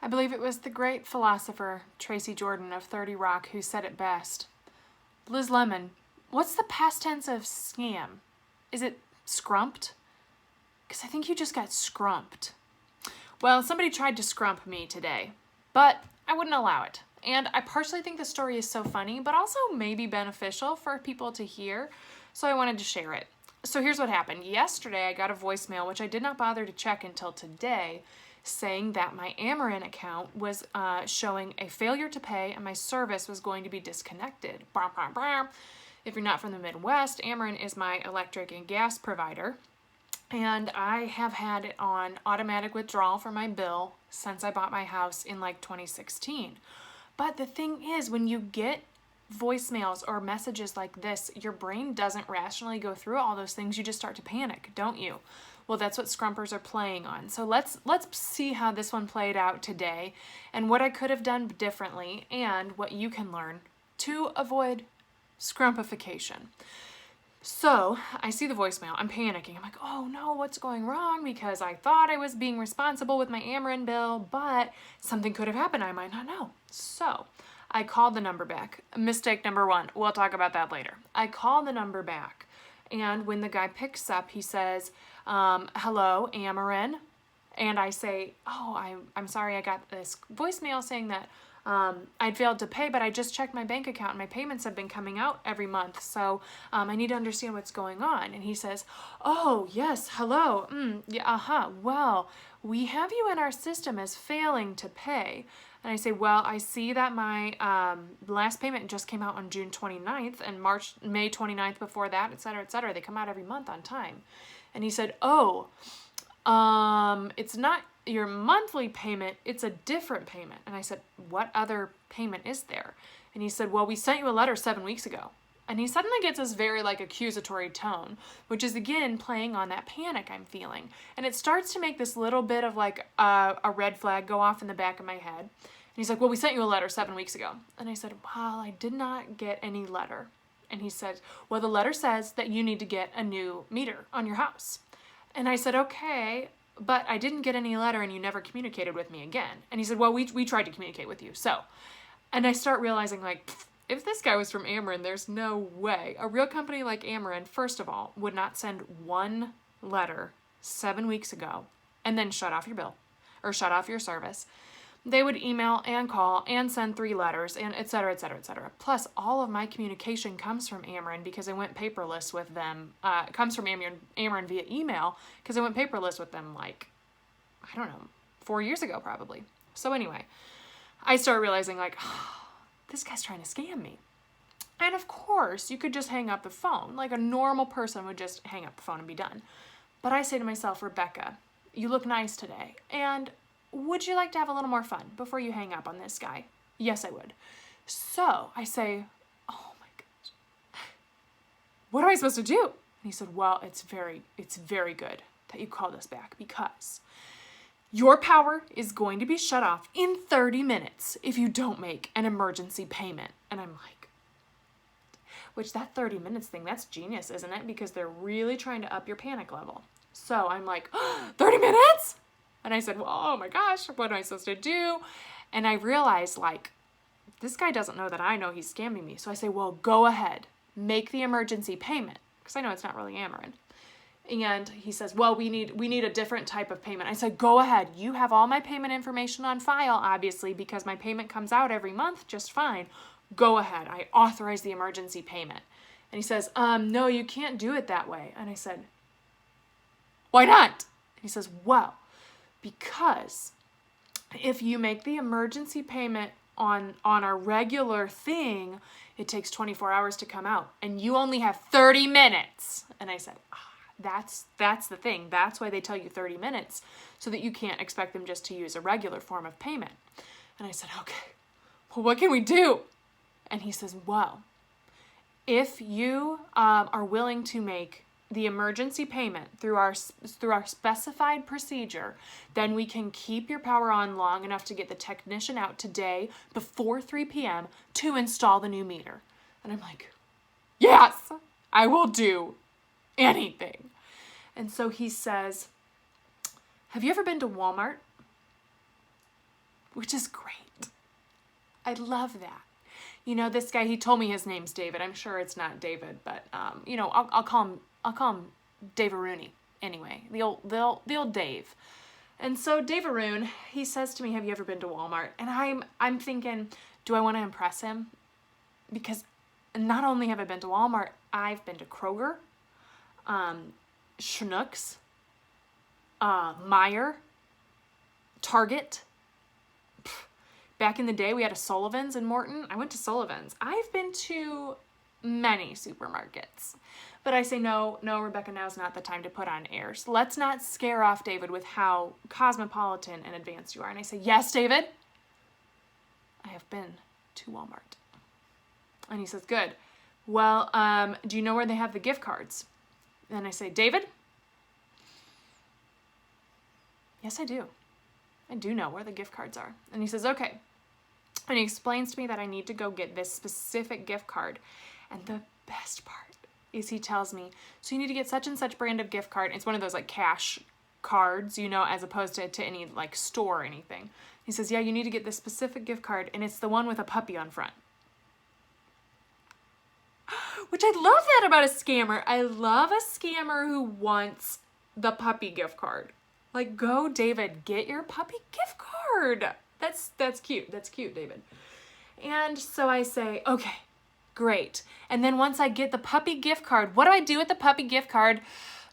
I believe it was the great philosopher Tracy Jordan of 30 Rock who said it best. Liz Lemon, what's the past tense of scam? Is it scrumped? Because I think you just got scrumped. Well, somebody tried to scrump me today, but I wouldn't allow it. And I partially think the story is so funny, but also maybe beneficial for people to hear, so I wanted to share it. So here's what happened. Yesterday, I got a voicemail, which I did not bother to check until today, saying that my Ameren account was showing a failure to pay and my service was going to be disconnected. If you're not from the Midwest, Ameren is my electric and gas provider. And I have had it on automatic withdrawal for my bill since I bought my house in like 2016. But the thing is, when you get voicemails or messages like this, your brain doesn't rationally go through all those things. You just start to panic, don't you? Well, that's what scrumpers are playing on. So let's see how this one played out today and what I could have done differently and what you can learn to avoid scrumpification. So I see the voicemail. I'm panicking. I'm like, oh no, what's going wrong? Because I thought I was being responsible with my Ameren bill, but something could have happened. I might not know. So I called the number back. Mistake number one. We'll talk about that later. I call the number back. And when the guy picks up, he says, hello, Ameren. And I say, oh, I'm sorry, I got this voicemail saying that I'd failed to pay, but I just checked my bank account and my payments have been coming out every month. So I need to understand what's going on. And he says, oh, yes, hello. Yeah, well, we have you in our system as failing to pay. And I say, well, I see that my last payment just came out on June 29th and May 29th before that, et cetera, et cetera. They come out every month on time. And he said, oh, it's not your monthly payment, it's a different payment. And I said, what other payment is there? And he said, well, we sent you a letter 7 weeks ago. And he suddenly gets this very like accusatory tone, which is again playing on that panic I'm feeling. And it starts to make this little bit of like a red flag go off in the back of my head. And he's like, well, we sent you a letter 7 weeks ago. And I said, well, I did not get any letter. And he said, well, the letter says that you need to get a new meter on your house. And I said, okay, but I didn't get any letter and you never communicated with me again. And he said, well, we tried to communicate with you. So, and I start realizing like, if this guy was from Ameren, there's no way. A real company like Ameren, first of all, would not send one letter 7 weeks ago and then shut off your bill or shut off your service. They would email and call and send 3 letters and et cetera, et cetera, et cetera. Plus, all of my communication comes from Ameren because I went paperless with them. It comes from Ameren via email because I went paperless with them like, I don't know, 4 years ago probably. So anyway, I started realizing like, this guy's trying to scam me. And of course, you could just hang up the phone. Like a normal person would just hang up the phone and be done. But I say to myself, Rebecca, you look nice today. And would you like to have a little more fun before you hang up on this guy? Yes, I would. So I say, oh my gosh, what am I supposed to do? And he said, well, it's very good that you called us back because your power is going to be shut off in 30 minutes if you don't make an emergency payment. And I'm like, which that 30 minutes thing, that's genius, isn't it? Because they're really trying to up your panic level. So I'm like, 30 minutes? And I said, well, oh my gosh, what am I supposed to do? And I realized, like, this guy doesn't know that I know he's scamming me. So I say, well, go ahead, make the emergency payment. Because I know it's not really Ameren. And he says, well, we need a different type of payment. I said, go ahead. You have all my payment information on file, obviously, because my payment comes out every month just fine. Go ahead. I authorize the emergency payment. And he says, no, you can't do it that way. And I said, why not? And he says, well, because if you make the emergency payment on a regular thing, it takes 24 hours to come out and you only have 30 minutes. And I said, that's the thing. That's why they tell you 30 minutes so that you can't expect them just to use a regular form of payment. And I said, okay, well, what can we do? And he says, well, if you are willing to make the emergency payment through our specified procedure, then we can keep your power on long enough to get the technician out today before 3 p.m. to install the new meter. And I'm like, yes, I will do anything. And so he says, have you ever been to Walmart? which is great. I love that. You know, this guy, he told me his name's David. I'm sure it's not David, but you know, I'll call him Dave Rooney anyway. The old Dave. And so Dave Aroon, he says to me, have you ever been to Walmart? And I'm thinking, do I want to impress him? Because not only have I been to Walmart, I've been to Kroger, Schnucks, Meijer, Target. Back in the day, we had a Sullivan's in Morton. I went to Sullivan's. I've been to many supermarkets. But I say, no, Rebecca, now's not the time to put on airs. Let's not scare off David with how cosmopolitan and advanced you are. And I say, yes, David, I have been to Walmart. And he says, good. Well, do you know where they have the gift cards? And I say, David? Yes, I do. I do know where the gift cards are. And he says, okay. And he explains to me that I need to go get this specific gift card. And the best part is he tells me, so you need to get such and such brand of gift card. It's one of those like cash cards, you know, as opposed to any like store or anything. He says, yeah, you need to get this specific gift card, and it's the one with a puppy on front. Which I love that about a scammer. I love a scammer who wants the puppy gift card. Like, go, David, get your puppy gift card. That's cute. That's cute, David. And so I say, okay, great. And then once I get the puppy gift card, what do I do with the puppy gift card,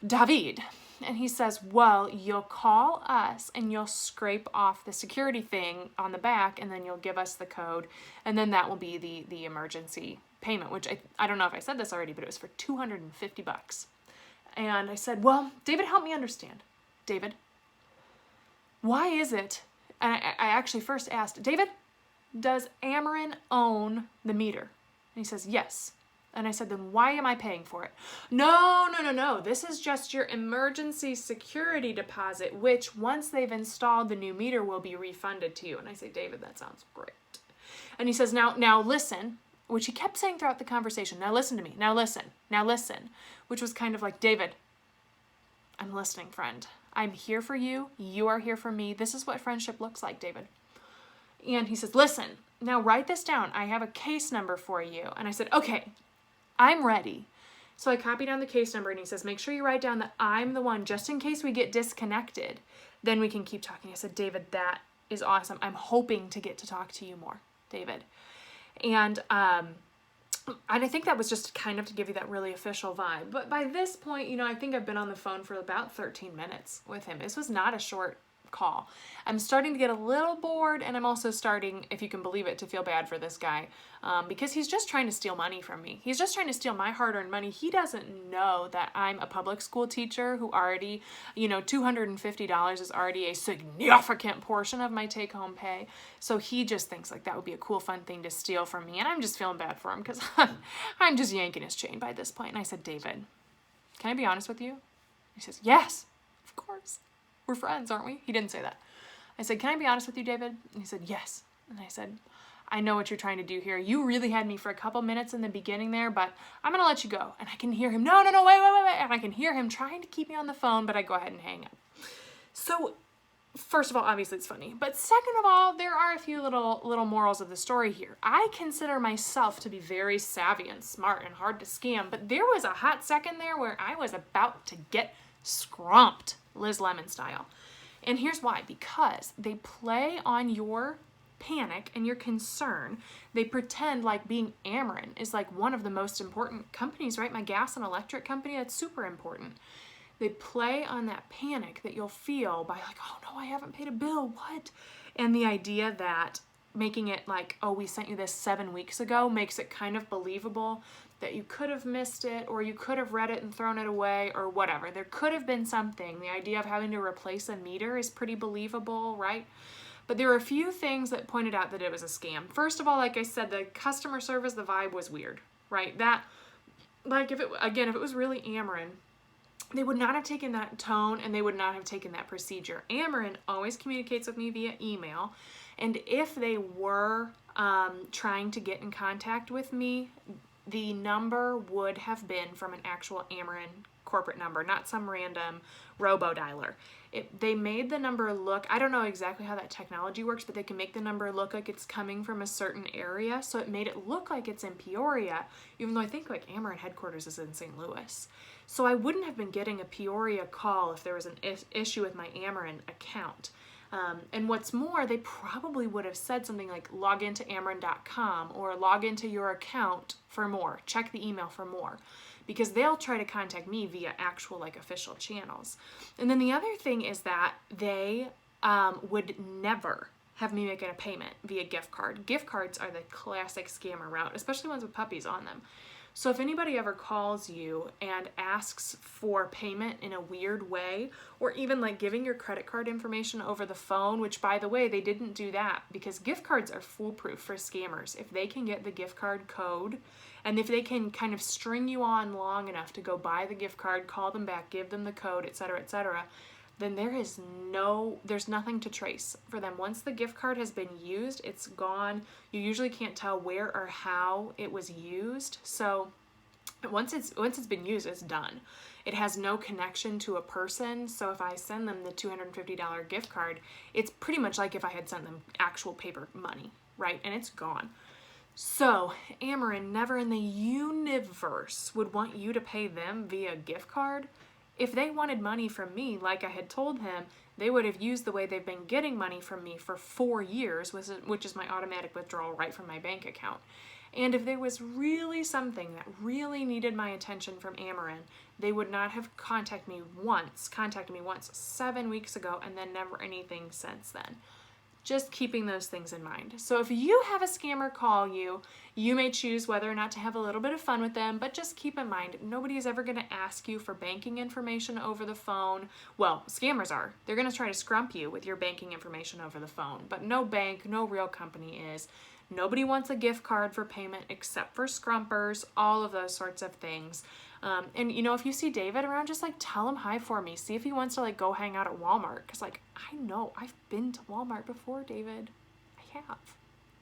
David? And he says, well, you'll call us and you'll scrape off the security thing on the back, and then you'll give us the code, and then that will be the emergency payment, which I don't know if I said this already, but it was for $250. And I said, well, David, help me understand. David, why is it, and I actually first asked, David, does Ameren own the meter? And he says, yes. And I said, then why am I paying for it? No. This is just your emergency security deposit, which once they've installed the new meter will be refunded to you. And I say, David, that sounds great. And he says, now listen, which he kept saying throughout the conversation. Now listen to me. Now listen, which was kind of like, David, I'm listening, friend. I'm here for you. You are here for me. This is what friendship looks like, David. And he says, listen, now write this down. I have a case number for you. And I said, okay, I'm ready. So I copied down the case number, and he says, make sure you write down that I'm the one, just in case we get disconnected, then we can keep talking. I said, David, that is awesome. I'm hoping to get to talk to you more, David. And I think that was just kind of to give you that really official vibe. But by this point, you know, I think I've been on the phone for about 13 minutes with him. This was not a short call. I'm starting to get a little bored, and I'm also starting, if you can believe it, to feel bad for this guy because he's just trying to steal money from me. He's just trying to steal my hard-earned money. He doesn't know that I'm a public school teacher who already, you know, $250 is already a significant portion of my take-home pay. So he just thinks like that would be a cool, fun thing to steal from me, and I'm just feeling bad for him because I'm just yanking his chain by this point. And I said, David, can I be honest with you? He says, yes, of course. We're friends, aren't we? He didn't say that. I said, can I be honest with you, David? And he said, yes. And I said, I know what you're trying to do here. You really had me for a couple minutes in the beginning there, but I'm going to let you go. And I can hear him, no, wait. And I can hear him trying to keep me on the phone, but I go ahead and hang up. So first of all, obviously it's funny. But second of all, there are a few little morals of the story here. I consider myself to be very savvy and smart and hard to scam, but there was a hot second there where I was about to get scrumped, Liz Lemon style. And here's why. Because they play on your panic and your concern. They pretend like being Ameren is like one of the most important companies, right? My gas and electric company, that's super important. They play on that panic that you'll feel by like, oh no, I haven't paid a bill, what? And the idea that making it like, oh, we sent you this 7 weeks ago makes it kind of believable that you could have missed it, or you could have read it and thrown it away, or whatever. There could have been something. The idea of having to replace a meter is pretty believable, right? But there were a few things that pointed out that it was a scam. First of all, like I said, the customer service, the vibe was weird, right? That, like, if it was really Ameren, they would not have taken that tone, and they would not have taken that procedure. Ameren always communicates with me via email, and if they were trying to get in contact with me, the number would have been from an actual Ameren corporate number, not some random robo-dialer. They made the number look, I don't know exactly how that technology works, but they can make the number look like it's coming from a certain area. So it made it look like it's in Peoria, even though I think like Ameren headquarters is in St. Louis. So I wouldn't have been getting a Peoria call if there was an issue with my Ameren account. And what's more, they probably would have said something like log into Ameren.com or log into your account for more, check the email for more, because they'll try to contact me via actual like official channels. And then the other thing is that they would never have me making a payment via gift card. Gift cards are the classic scammer route, especially ones with puppies on them. So if anybody ever calls you and asks for payment in a weird way, or even like giving your credit card information over the phone, which by the way, they didn't do that because gift cards are foolproof for scammers. If they can get the gift card code and if they can kind of string you on long enough to go buy the gift card, call them back, give them the code, etc., then there's nothing to trace for them. Once the gift card has been used, it's gone. You usually can't tell where or how it was used. So once it's been used, it's done. It has no connection to a person. So if I send them the $250 gift card, it's pretty much like if I had sent them actual paper money, right? And it's gone. So Ameren never in the universe would want you to pay them via gift card. If they wanted money from me, like I had told him, they would have used the way they've been getting money from me for 4 years, which is my automatic withdrawal right from my bank account. And if there was really something that really needed my attention from Ameren, they would not have contacted me once 7 weeks ago, and then never anything since then. Just keeping those things in mind. So if you have a scammer call you, you may choose whether or not to have a little bit of fun with them, but just keep in mind, nobody is ever going to ask you for banking information over the phone. Well, scammers are. They're going to try to scrump you with your banking information over the phone, but no bank, no real company is. Nobody wants a gift card for payment except for scrumpers, all of those sorts of things. And you know, if you see David around, just like tell him hi for me. See if he wants to like go hang out at Walmart. Cause like, I know I've been to Walmart before, David. I have.